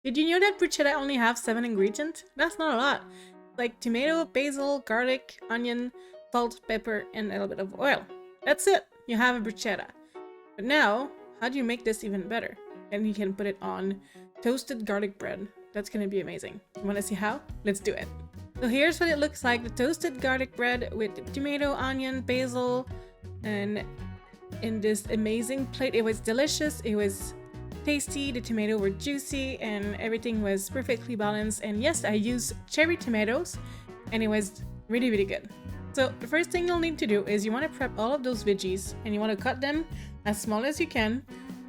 Did you know that bruschetta only have 7 ingredients? That's not a lot. Like tomato, basil, garlic, onion, salt, pepper, and a little bit of oil. That's it. You have a bruschetta. But now, how do you make this even better? And you can put it on toasted garlic bread. That's gonna be amazing. You wanna see how? Let's do it. So here's what it looks like. The toasted garlic bread with tomato, onion, basil, and in this amazing plate. It was delicious. It was tasty. The tomato were juicy and everything was perfectly balanced. And yes, I used cherry tomatoes and it was really, really good. So the first thing you'll need to do is you want to prep all of those veggies and you want to cut them as small as you can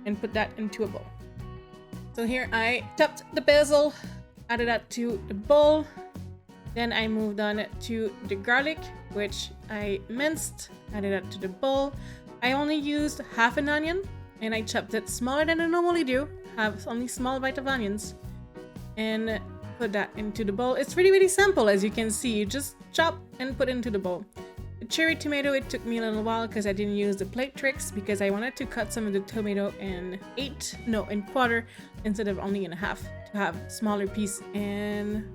and put that into a bowl. So here I chopped the basil, added that to the bowl. Then I moved on to the garlic, which I minced, added that to the bowl. I only used half an onion and I chopped it smaller than I normally do. Have only small bite of onions and put that into the bowl. It's really, really simple, as you can see. You just chop and put into the bowl. The cherry tomato, it took me a little while because I didn't use the plate tricks because I wanted to cut some of the tomato in quarter instead of only in half to have smaller piece. And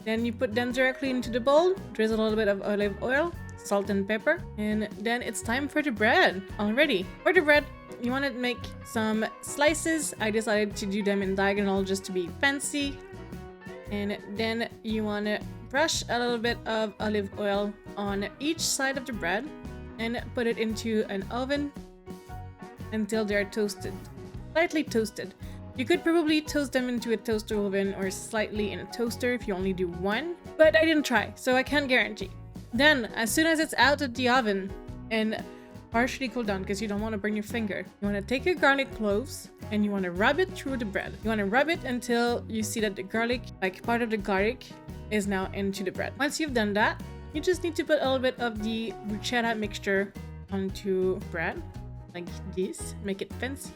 then you put them directly into the bowl, drizzle a little bit of olive oil, salt and pepper, and then it's time for the bread already. For the bread, you want to make some slices. I decided to do them in diagonal just to be fancy. And then you want to brush a little bit of olive oil on each side of the bread and put it into an oven until they're toasted, slightly toasted. You could probably toast them into a toaster oven or slightly in a toaster if you only do one, but I didn't try, so I can't guarantee. Then, as soon as it's out of the oven and partially cooled down, because you don't want to burn your finger, you want to take your garlic cloves and you want to rub it through the bread. You want to rub it until you see that the garlic, like part of the garlic, is now into the bread. Once you've done that, you just need to put a little bit of the bruschetta mixture onto bread, like this, make it fancy.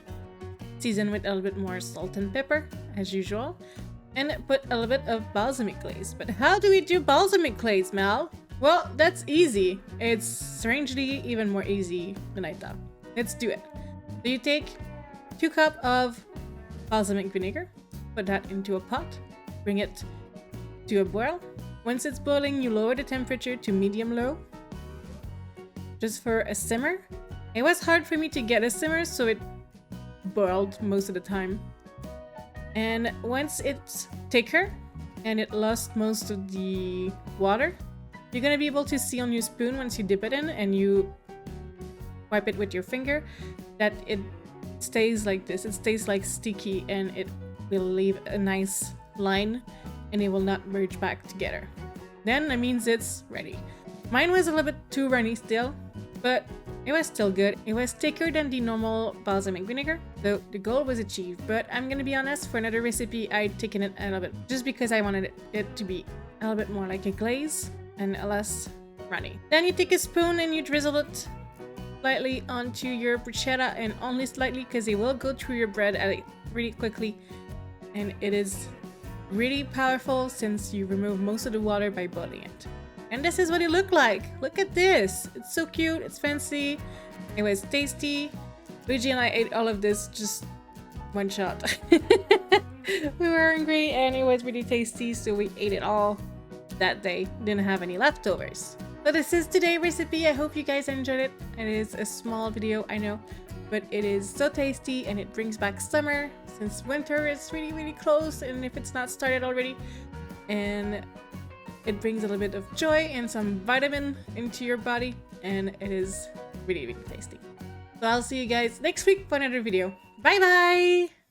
Season with a little bit more salt and pepper, as usual, and put a little bit of balsamic glaze. But how do we do balsamic glaze, Mel? Well, that's easy. It's strangely even more easy than I thought. Let's do it. So you take 2 cups of balsamic vinegar, put that into a pot, bring it to a boil. Once it's boiling, you lower the temperature to medium-low, just for a simmer. It was hard for me to get a simmer, so it boiled most of the time. And once it's thicker and it lost most of the water, you're gonna be able to see on your spoon once you dip it in and you wipe it with your finger that it stays like this. It stays like sticky and it will leave a nice line and it will not merge back together. Then that means it's ready. Mine was a little bit too runny still, but it was still good. It was thicker than the normal balsamic vinegar, so the goal was achieved. But I'm gonna be honest, for another recipe, I'd taken it a little bit, just because I wanted it to be a little bit more like a glaze and less runny. Then you take a spoon and you drizzle it slightly onto your bruschetta, and only slightly because it will go through your bread really quickly. And it is really powerful since you remove most of the water by boiling it. And this is what it looked like. Look at this. It's so cute. It's fancy. It was tasty. Luigi and I ate all of this just one shot. We were hungry and it was really tasty, so we ate it all that day. Didn't have any leftovers. So this is today's recipe. I hope you guys enjoyed it. It is a small video, I know, but it is so tasty and it brings back summer since winter is really, really close, and if it's not started already. And it brings a little bit of joy and some vitamin into your body, and it is really, really tasty. So I'll see you guys next week for another video. Bye bye!